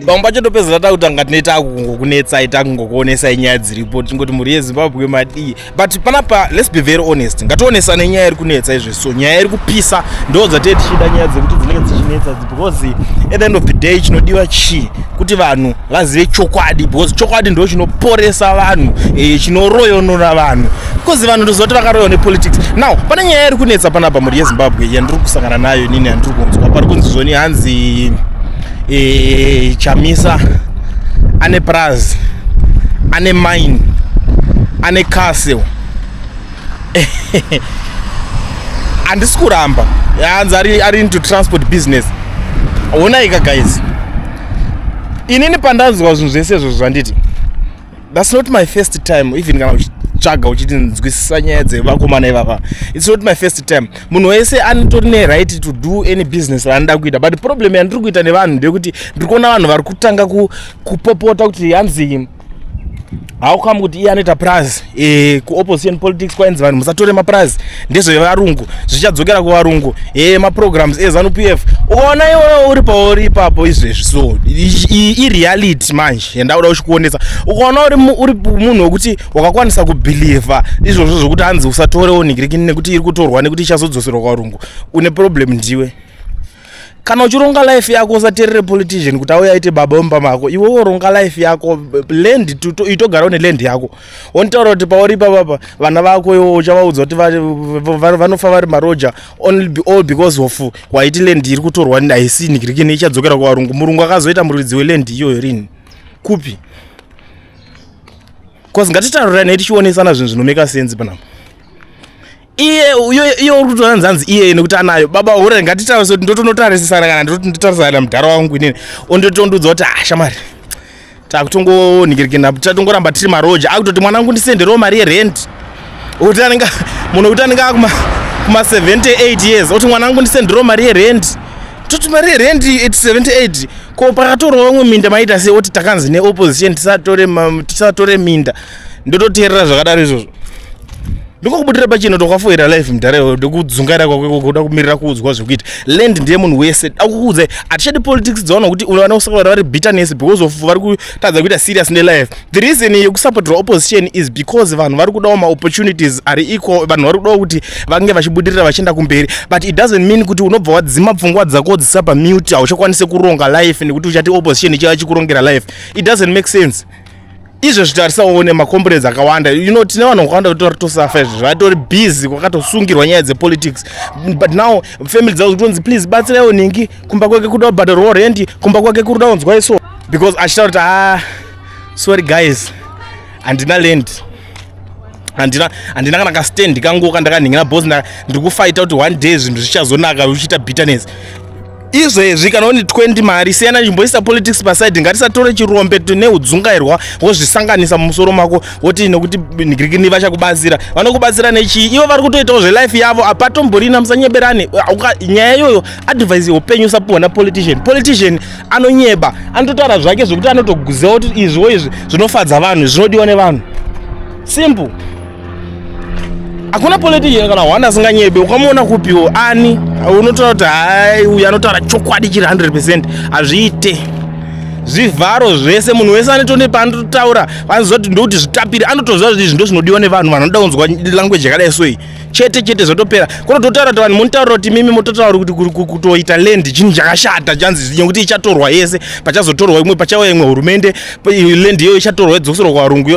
pamwe pacho topedzera takutanga tinoita kungokunetsai takungokuonesai nyaya dziripo tingoti mhuri yezimbabwe madii but panapa let's be very honest ngationesane nyaya iri kunetsa izvi so nyaya iri kupisa ndo dzatei tichida nyaya dzekuti dzinenge dzichinetsa because at the end of the day chinodiwa kuti vanhu vazive chokwadi because chokwadi ndo chinoporesa vanhu chinoroyonora vanhu because vanhu ndozoti vakaroywa nepolitics. Now pane nyaya iri kunetsa panapa mhuri yezimbabwe yandiri kusangana nayo inini yandiri kunzwa pari kunzi zvoni hanzi Chamisa ane Praz ane Mine ane Castle handisi kuramba hanzi ari into transport business. Onaika guys, inini pandanzwa zvinhu zvese izvo zvanditi that's not my first time even kana uchichaga uchiti nzwisisa nyaya dzevakomana ivava. It's not my first time. Munhu wese anitori ne-right to do any business raanoda kuita but problem yandiri kuita nevanhu ndeyekuti ndiri kuona vanhu vari kutanga kupopota kuti hanzi how come kuti iye anoita Praz ku-opposition politics kwainzi vanhu musatore maPraz ndezvevarungu zvichadzokera kuvarungu maprograms eZANU-PF ukaona iwe uri pauri ipapo izvezvi so ireality manje yandauda uchikuonesa ukaona uri munhu wekuti wakakwanisa kubhilivha izvozvo zvokuti hanzi usatorewo nigirikini nekuti iri kutorwa nekuti ichazodzoserwa kuvarungu une problem ndiwe. Kana uchironga life yako usaterere politician kuti auya aite baba mumba mako iwe woronga life yako land itogara une land yako ontaura kuti pauri papa vana vako iwo uchavaudza kuti vanofa vari maroja all because of waiti land iri kutorwa haisi nigirikini ichadzokera kuvarungu. Murungu akazoita muridzi weland iyoyo rini kupi? Cause ngatitaurira tichionesana zvinhu zvinomeka sense panapa. Iye uri kutora nzanzi iye nekuti anayo baba ure ngatitaure kuti ndotonotarisisana kana ndototarisana mudhara wangu inini ondotondudza kuti shamari takutongoningirikina tatongoramba tiri maroja akutoti mwanangu ndisenderewo mari yerent kuti munhu kuti anenge kuma 78 years kuti mwanangu ndisenderewo mari yerent toti mari yerent 78 ko pakatorwa vamwe minda maita sei kuti takanzi neopposition tisatore minda ndototeerera zvakadaro izvozvo ndikokubudira pachino tokafoira life mudhara ndikudzungaira kwako kuda kumirira kuudzwa zvekuita land ndiye munhu wese akuudza atichadi politics dzaona kuti vanosaka vari bitterness because of vari kutadza kuita serious nelife. The reason yekusupportera opposition is because vanhu vari kudawo maopportunities ari equal, vanhu vari kudawo kuti vange vachibudirira vachienda kumberi but it doesn't mean kuti unobva wadzima pfungwa dzako dzisapa mute hauchakwanise kuronga life nekuti uchati opposition ichava chikurongera life. It doesn't make sense. Izvo zvitarisawo nemakomboreds akawanda tine vanhu vakawanda kuti tosafa izvo zvatori busy kwakatosungirwa nyaya dzepolitics but now family dzavo kutonzi please batsiraiwo ningi kumba kwake kuda kubhadharwawo rent kumba kwake kuri kuda kunzwa iso because achitaura kuti sorry guys handina land handina kana kastand ndikangoka ndakanhingira boss ndiri kufaita kuti one day zvinhu zvichazonaka uchiita bitterness izvezvi kana une 20 mari siyana chimboisa politics paside ngatisatore chirombe neudzungairwa wozvisanganisa mumusoro mako woti nekuti nigirikini vachakubatsira vanokubatsira nechi ivo vari kutoitawo zvelife yavo apatomborina musanyeberane nyaya iyoyo advice yeupenyu usapuhwa napolitician anonyeba anototaura zvake zvokuti anotoguziva kuti izvo izvi zvinofadza vanhu zvinodiwa nevanhu simple. Hakuna politician kana wanda asinganyebe ukamuona kupiwo ani unotaura kuti hai uyu anotaura chokwadi chiri 100% hazviite zvivharo zvese munhu wese anetone paanotaura vanozoti ndokuti zvitapire anotoziva kuti izvi ndo zvinodiwa nevanhu vanoda kunzwa language yakadai soi chete zvotopera kunototaura kuti vanhu munotaura kuti mimi mutotaura kuti kutoita land chinhu chakashata chanzi nekuti ichatorwa yese pachazotorwa imwe pachauya imwe hurumende land iyoyo ichatorwa idzoserwa kuvarungu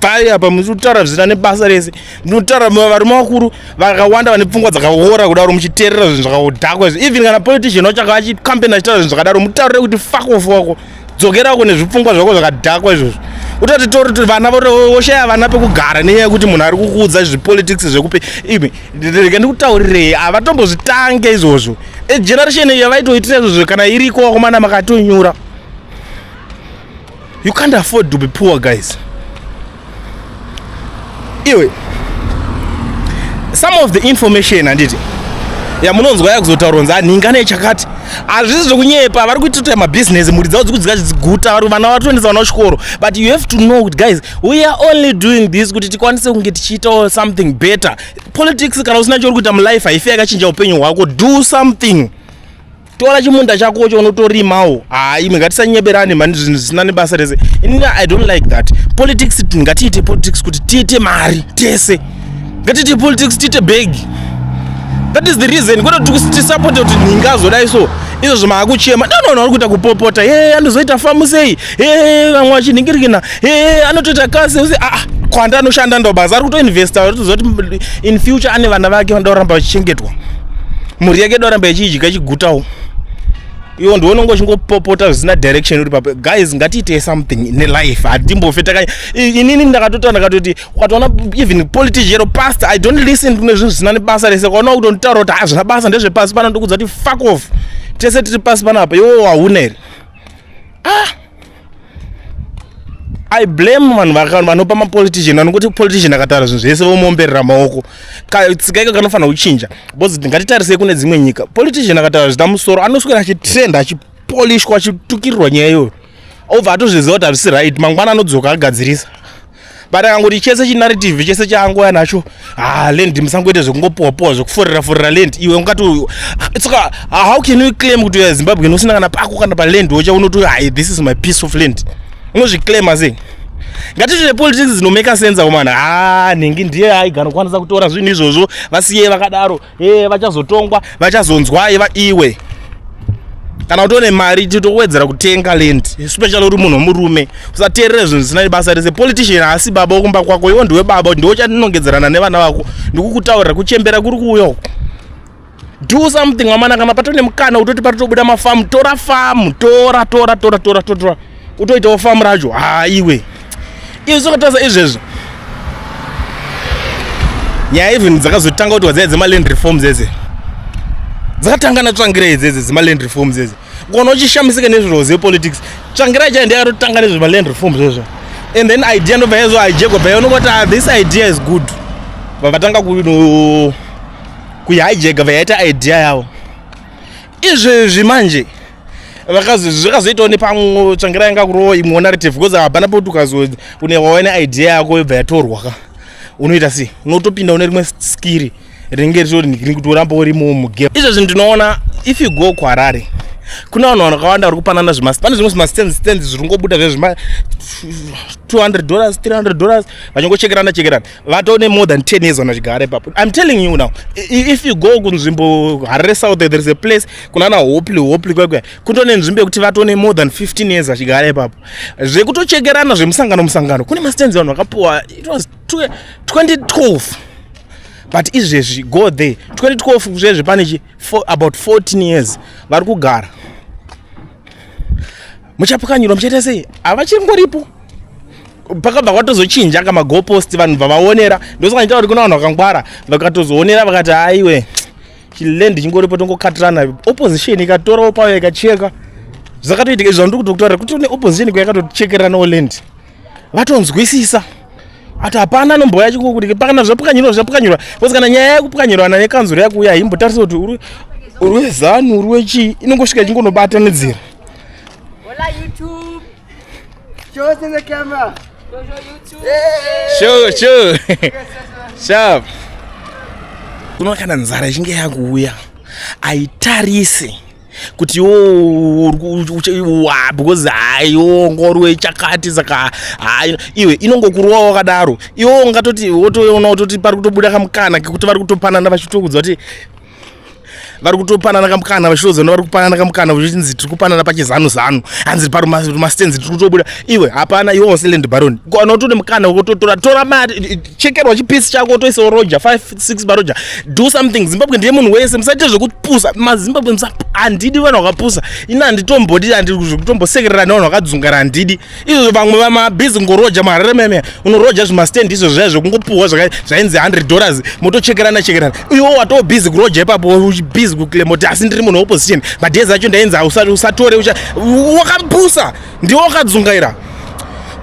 bhai apa muchitaura zvisina nebasa rese munotaura varume vakuru vakawanda vane pfungwa dzakaora kudaro muchiteerera zvinhu zvakaudhakwa izvi even kana politician wachaka achikampeni achitaura zvinhu zvakadaro mutaurire kuti fuck off wako dzokerako nezvipfungwa zvako zvakadhakwa izvozvo utati tori vana voshaya vana pekugara nenyaya yekuti munhu ari kukuudza zvipolitics zvekupe imi rege ndikutaurirei havatombozvitange izvozvo generation yavaitoitira izvozvo kana iriko vakomana makatonyura. You can't afford to be poor guys. Iwe some of the information anditi yamunonzwa yakuzotaurwa nhinga nechakati hazvisi zvokunyepa vari kuita mabusiness mhuri dzavo dzikudzika dziguta vana vatoendesa vana kuchikoro but you have to know kuti guys we are only doing this kuti tikwanise kunge tichiitawo something better. Politics kana usina chori kuita mulife haifi yakachinja upenyu hwako do something tora chimunda chako unotorimawo imwe ngatisanyeberane mani zvinhu zvisina nebasa rese. I don't like that. Politics ngatiite politics kuti tiite mari tese, ngatiite politics tiite begi. That is the reason kuti tisapota kuti ninga azodai so izvo zvimaakuchema no ari kuita kupopota anozoita famu sei vamwe vachinhingirikina anotoita kasi kwanda anoshanda ndobasa ari kutoinvesta zoti in future ane vana vake vanoda kuramba vachichengetwa, mhuri yake doramba ichidya ichigutawo. Iwo ndionongo chingopopota zvisina direction uri papa. Guys, ngatiite something in life. Hatimbofeta inini ndakatoti ukatoona even politician or pastor, I don't listen kune zvinhu zvisina nebasa rese. Kwaona kutontaura kuti hazvina basa ndezvepasi pano, ndokudza kuti fuck off. Tese tiri pasi panapa iwo hauna here. I blame vanopa mapolitician vanongoti politician akataura zvinhu zvese vomomberera maoko. Tsika iko kanofanira kuchinja. Because ngatitarise kune dzimwe nyika. Politician akataura zvita musoro anoswera achitrenda achipolishwa achitukirirwa nyaya iyoyo. Obva atozviziva kuti hazvisi right, mangwana anodzoka agadzirisa. But akangoti chese chinarrative chese chaangoya nacho land musangoita zvekungopowa zvekufurira land. Iwe ungati tsoka how can you claim kuti uya Zimbabwe usina kana pako kana paland wocha unoti this is my piece of land. Unozviclaima sei? Ngatiite politics dzinomeka sense kumana ningi ndiye aigana kwanisa kutora zvinhu izvozvo vasiye vakadaro vachazotongwa vachazonzwa iwe kana utone mari titowedzera kutenga land, especially uri munhu murume usateerere zvinhu zvisina basa rese. Politician asi baba wokumba kwako, iwo ndiwe baba, ndiwe chatinongedzerana nevana vako, ndikukutaurira kuchembera kuri kuuyo. Do something wamana, kana patone mukana utoti paritobuda mafamu, tora famu, tora utoitawo famu racho iwe zokatasa izvezvo. Nyaya even dzakazotanga kuti wadzaya dzemaland reforms eze dzakatanga natsvangira idzedze dzemaland reforms eze kuona uchishamisika nezviro zepolitics. Tsvangira chainde yakatotanga nezvemaland reforms ezvo, and then idea ndobva yazo hijackwa bva yaonokoti this idea is good, vatanga kuhijacka vayaita idea yavo. Izvezvi manje zvakazoitawo nepamwe tsvangira yanga kurowa imwe narrative, because hapana poti unewaona idea yako yobva yatorwa unoita sei, unotopinda une rimwe skiri rinenge riri kuti uramba urimo mugame. Izvo zvinhu ndinoona if you go kuHarare kuna vanhu vakawanda vari kupanana pane zvimwe zvimastands zviri ngobuda zvezvima $200 $300 vachingochekerana vatone more than 10 years vanachigara ipapo. I'm telling you now, if you go kunzvimbo Harare South, there is a place kuna na hopli kwekwe kutone nzvimbo yekuti vatone more than 15 years vachigara ipapo. Zvekutochekerana zvemusangano kune mastands vanhu vakapuwa. It was 2012. But izvezvi go there 2012 zvezvi pane about 14 years vari kugara. Muchapukanyirwa muchaita sei? Havachiri ngoripo. Pakabva kwatozochinja kama goalpost vanhu vavaonera. Ndosaka nditaura kuti kuna vanhu vakangwara vakatozoonera vakati aiwe chiland chingoripo tongokatirana. Opposition ikatorawo payo ikacheka. Zvakatoitika izvo ndiri kutaura kuti une opposition kwayakatochekeranawo land. Vatonzwisisa. Ati hapana nomboya chiko kuti pakana zvapukanyirwa kozi kana nyaya yakupukanyirwana nekanzuro yako uya imbotarisa kuti uri wezanu uri wechi inongosvika chingonobata nedzira. Hola YouTube. Show us in the camera. Show. Sharp. Kuno kana nzara ichinge yakuuya aitarise kuti because ngorwe chakati saka iwe inongokuruwa wakadaro. Iwo ungatoti wotoona kuti pari kutobuda kamukana kekuti vari kutopanana vachitokudza kuti vari kutopanana kamukana vachitozona vari kupanana kamukana vachinzi tiri kupanana pachizanu hanzi parumastenzi tiri kutobuda. Iwe hapana, iwe wose land baron kana utone mukana wototora mari chekerwa chipisi chako toisawo roja 5-6 baroja. Do something. Zimbabwe ndiye munhu wese, musaite zvekupusa mazimbabwe. Handidi vanhu vakapusa, ina handitombodi kutombosekerera nevanhu vakadzungara handidi. Izvo vamwe vamabhizi ngoroja maharare meme unoroja zvimastendi izvo zvaizvo kungopuhwa zvainzi $100 motochekerana. Iwo watoo bhizi kuroja ipapo uchibhizi kuclaim kuti asi ndiri munhu opposition madhezi acho ndainzi usatore wakapusa ndiwo wakadzungaira.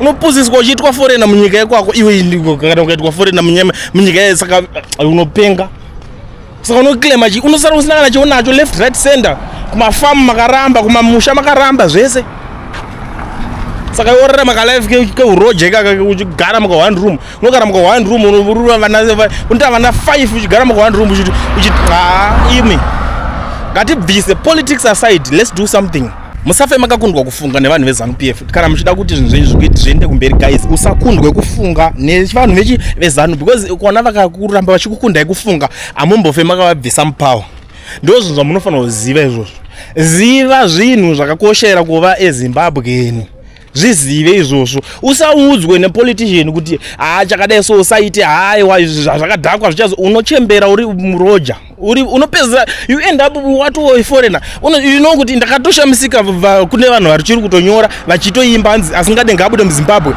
Unopuziswa uchiitwa forena munyika yekwako. Iwe kana ukaitwa forena munyika ye saka unopenga. Saka unoclaima unosara usina kana chaunacho left right center kumafamu makaramba kumamusha makaramba zvese. Saka yorera makalife keuroja ikaka uchigara muka one room. Unogara muka one room unota vana 5 uchigara muka one room uchiti imi ngatibvise politics aside, let's do something. Musafe makakundwa kufunga nevanhu veZANU-PF kana muchida kuti zvinhu zvenyu zviende kumberi guys. Usakundwe kufunga nevanhu veZANU because kona vakakuramba vachikukundai kufunga amumbofe makavabvisa mupawa. Ndo zvinhu zvamunofanira kuziva izvozvo. Ziva zvinhu zvakakoshera kuva eZimbabweni. Zvizive izvozvo. Usaudzwe nepolitician kuti chakadai so usaite haiwa zvakadhakwa zvichazo unochembera uri muroja. Unopedzera you end up watu foreigner. You know kuti ndakatoshamisika kune vanhu vari chiri kutonyora vachitoimba asingade ngabude muZimbabwe.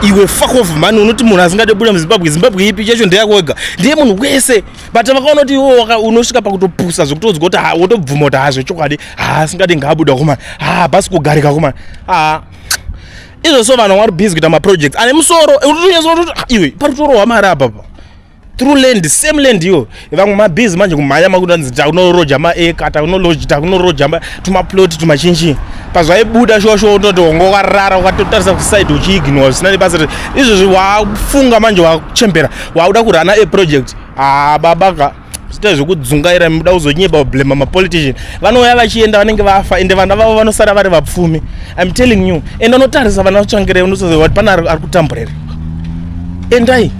Iwe fuck off man, unoti munhu asingade bude muZimbabwe. Zimbabwe ipi chacho ndeyakwega. Ndiye munhu wese. But vakaona kuti unosvika pakutopusa zvokutodzwa kuti wotobvuma kuti hazvo chokwadi asingade ngabuda kuma. Basi kugarika kuma. Izvo so vanhu vari busy kuita maprojects ane musoro iwe parutoro wamari apa through land, same land iyo vamwe mabhizi manje kumhanya makuti takunoroja maeka takunoroja tumaploti tumachinchi pazvaibuda shosho utoti wangowarara ukatotarisa kuside uchiignora zvisina nebasa. Izvozvi wafunga manje wachembera wauda kurana project babaka zita zvekudzungaira muda kuzonyeba kublema mapolitician vanouya vachienda vanenge vafa ende vana vavo vanosara vari vapfumi. I'm telling you, ende unotarisa vana vatsvangire unotoziva kuti pana ari kutamburira endai.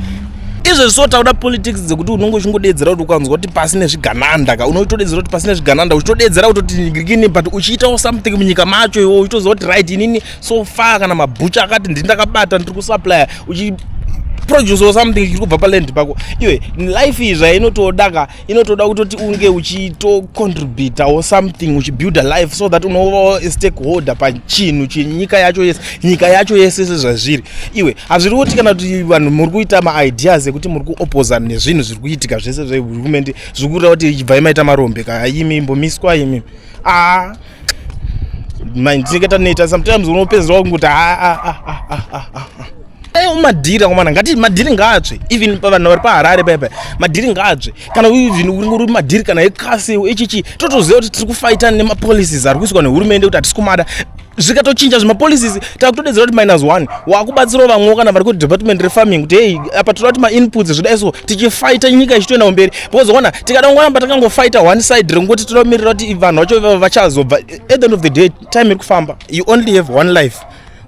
Izvo zvotauda politics dzekuti unongo uchingodedzera kuti ukanzwa kuti pasine zvigananda ka unotodedzera kuti pasine zvigananda uchitodedzera kuti ndikini but uchiitawo something munyika macho iwo uchitoziva kuti right inini so far kana mabhucha akati ndindakabata ndiri kusupply produce or something chiri kubva paland pako. Iwe life izva inotoda kutoti unge uchito contribute or something uchibuild a life so that unova a stakeholder pachinhu chenyika yacho yese zvazviri. Iwe hazviri kuti kana kuti vanhu muri kuita maideas ekuti muri kuopposana nezvinhu zviri kuitika zvese zvehurumende zviri kureva kuti ichibva imaita marombe ka imi imbomiswa imi ndinenge taneta sometimes unopedzera kunguti umadhira komana ngati madhiri ngatsve even pavanhu vari paHarare paipa madhiri ngatsve kana even uri madhiri kana ekasi ichichi totoziva kuti tiri kufaitana nemapolicies ari kuiswa nehurumende kuti hatisi kumada zvikatochinja zvimapolicies takutodedzera kuti -1 wakubatsirawo vamwe kana vari kudepartment refarming kuti hey apa toda kuti mainputs zvidai so tichifaita nyika ichitoenda kumberi because ona tikada kungoramba takangofaita one side ringoti toda kumirira kuti vanhu vacho vachazobva. At the end of the day time iri kufamba, you only have one life.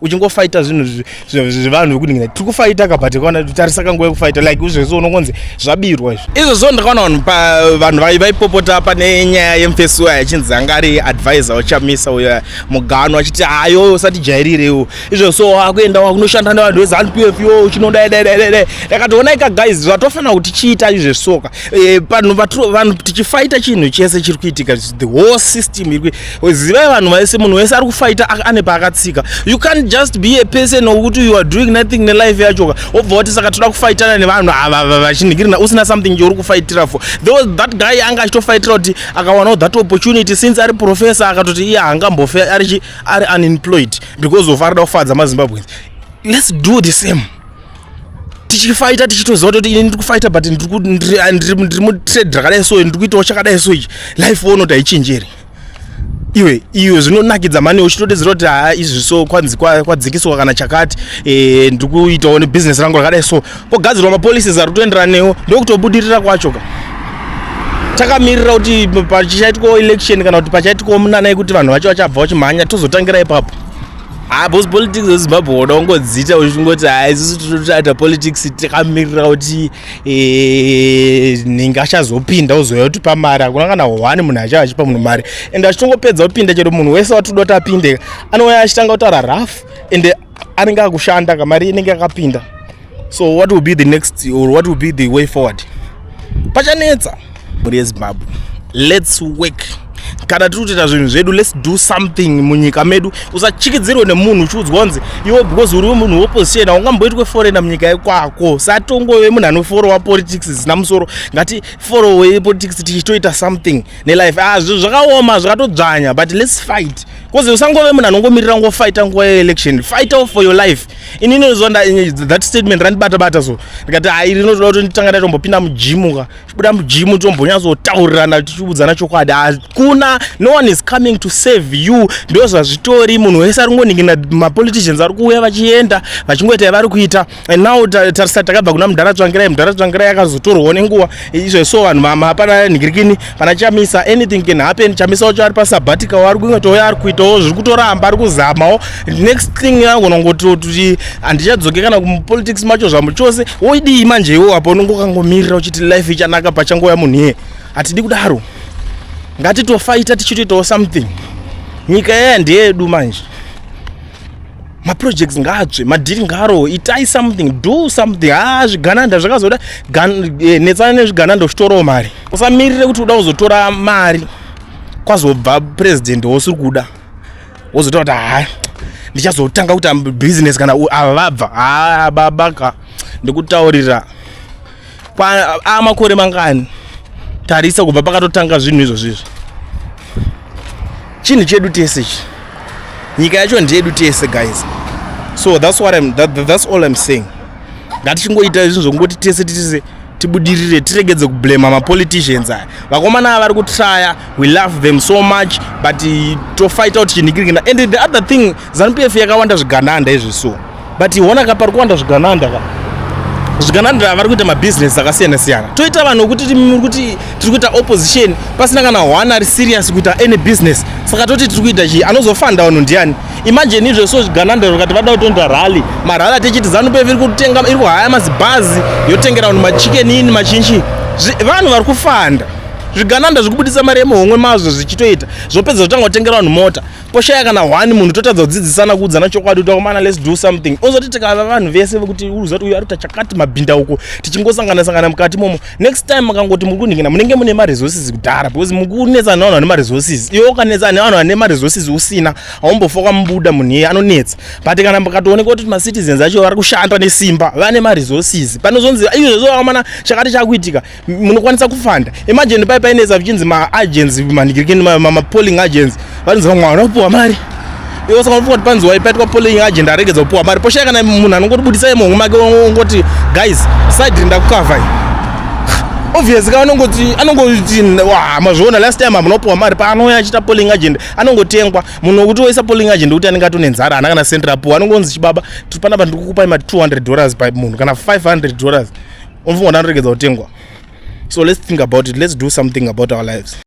Uchingofaita zvinhu zvevanhu vekudingina tiri kufaita kabati kaona tarisa kanguva yekufaita like uzvezvo unongonzi zvabirwa izvo. Izvozvo ndakaona vanhu vaipopota pane nyaya yemufesi waya achinzi anga ari advisor wachamisa uya Mugano achiti hayo usati jairirewo izvo so akuenda kunoshanda nevanhu veZANU-PF yo uchinodai yakatoona guys zvatofanira kuti tichiita izvezvosoka vanhu tichifaita chinhu chese chiri kuitika the whole system iri zivai vanhu vese munhu wese ari kufaita ane paakatsika. You can't just be a person who'd you are doing nothing in life yacho obva kuti saka toda kufaitana nevanhu ava vachinigirina usina something uri kufaitira for that guy anga achitofaitira kuti akawana that opportunity since ari professor akatoti iye angambofe ari unemployed because of arida kufadza maZimbabweans. Let's do the same. Tichifaita tichitoziva kuti ini ndiri kufaita but ndiri mutrade rakadai so ndiri kuitawo chakadai so ichi life ono kuti haichinjeri. Iwe zvinonakidza mani uchitodedzera kuti izvi so kwadzikiswa kana chakati ndiri kuitawo nebusiness rangu rakadai so pogadzirwa mapolicies ari kutoenderana newo ndokutobudirira kwacho ka takamirira kuti pachichaitikawo election kana kuti pachaitikawo munanai kuti vanhu vacho vachabva vachimhanya tozotangira ipapo. Both politics eZimbabwe woda kungodzita uchingoti isusu totoita politics takamirira kuti ninge achazopinda uzoya kuti pamari hakuna kana 1 munhu achava achipa munhu mari ende achitongopedza kupinda chero munhu wese watoda kuti apinde anouya achitanga kutaura rough ende anenge akushanda kamari inenge yakapinda. So what will be the next or what will be the way forward? Pachanetsa muri eZimbabwe, let's work. Kana tiri kuita zvinhu zvedu, let's do something munyika medu. Usachikidzirwe nemunhu uchiudzwa kunzi iwe because uri munhu weopposition ungamboitwe foreigner munyika yekwako. Satongove munhu anoforowa politics zina musoro. Ngati forowe politics tichitoita something nelife. Zvakaoma zvakatodzvanya but let's fight Koze usangove munhu anongomirira ngofighta nguva yeelection. Fight for your life. Inini nozonda that statement randibata so. Ndikati hai rinotoda kuti nditanga ndatombopinda mujimu ka. Chibuda mujimu tombonyazotaurirana tichiudzana chokwadi. Hakuna, no one is coming to save you. Ndo zvazvitori munhu wese ari kungoningira mapoliticians ari kuuya vachienda vachingoita vari kuita. And now tarisa takabva kuna mudharatsvangirai yakazotorwawo nenguva. Izvo so vanhu hapana nigirikini pana chamisa anything can happen. Chamisa wacho ari pasabatika wari kungotoya ari kuitawo zviri kutoramba ari kuzamawo. Next thing yangonongoti handichadzoke kana kumupolitics macho zvamo chose. Woidii manje iwo apo unongokangomirira uchiti life ichanaka pachangoya munhu iye. Hatidi kudaro. Ngatitofighta tichitoitawo something. Nyika yeya ndeyedu manje. Projects ngatsve, madhiri ngaro, itai something, do something. Zvigananda zvakazoda netsana nezvigananda uchitorawo mari. Usamirire kuti uda kuzotora mari kwazobva president wosiri kuda. Wozotaura kuti ndichazotanga kuita business kana ava vabva. Babaka ndikutaurira. Makore mangani tarisa kubva pakatotanga zvinhu izvozvo. Chinhu chedu tese ichi. Nyika yacho ndeyedu tese guys. So that's all I'm saying. Ngatichingoita zvinhu zvongoti tese tibudirire tiregedze kublame mapoliticians aya. Vakomana vari kutraya, we love them so much, but to fight out chinikirikina. And the other thing, ZANU-PF yakawanda zvigananda izvi so. But iona kapari kuwanda zvigananda ka. Zvigananda vari kuita mabusiness akasiyana-siyana. Toita vanhu kuti tiri kuita opposition pasina kana one ari serious kuita any business. Saka toti tiri kuita chi anozofanda vanhu ndiani. Imagine izvo so zvigananda rokati vada kutonda rally. Marally atechiti ZANU-PF iri kutenga iri kuhaya mazibhazi yotengera vanhu machicken ini machinchi. Vanhu vari kufanda. Zvigananda zvekubudisa mari yemuhomwe mazvo zvichitoita. Zvopedza kutanga kutengera vanhu mota. Poshaya kana one munhu totadza kudzidzisana kuudzana chokwadi kuti komana let's do something. Ozoti tikava vanhu vese kuti uruza kuti uyu ari chakati mabhinda uko tichingosangana mukati momo. Next time makangoti muri kuningina munenge mune ma resources kudhara because mukunetsa navanhu vane ma resources. Iwe ukanetsa navanhu vane ma resources usina aumbofoka mubuda munhu iye anonetsa. But kana mukatooneka kuti ma citizens acho vari kushanda nesimba vane ma resources. Panozonzi izvo akamana chakati chakuitika munokwanisa kufanda. Imagine painetsa vichinzi ma agents manigirikini ma polling agents vanonzi vamwe vanopuwa mari. Iwo saka unofunga kuti panzi waipaitwa polling agent aregedza kupuwa mari. Poshaya kana munhu anongotibudisa yemuhomwe make ongoti guys side ndakukavha. Obviously ka anongoti mazviona last time munopuwa mari paanoya achita polling agent anongotengwa. Munhu wekuti woisa polling agent kuti anenge atone nzara ana kana central apuwa anongonzi chibaba panapa ndikukupai ma $200 pa munhu kana $500. Unofunga kuti anoregedza kutengwa. So let's think about it. Let's do something about our lives.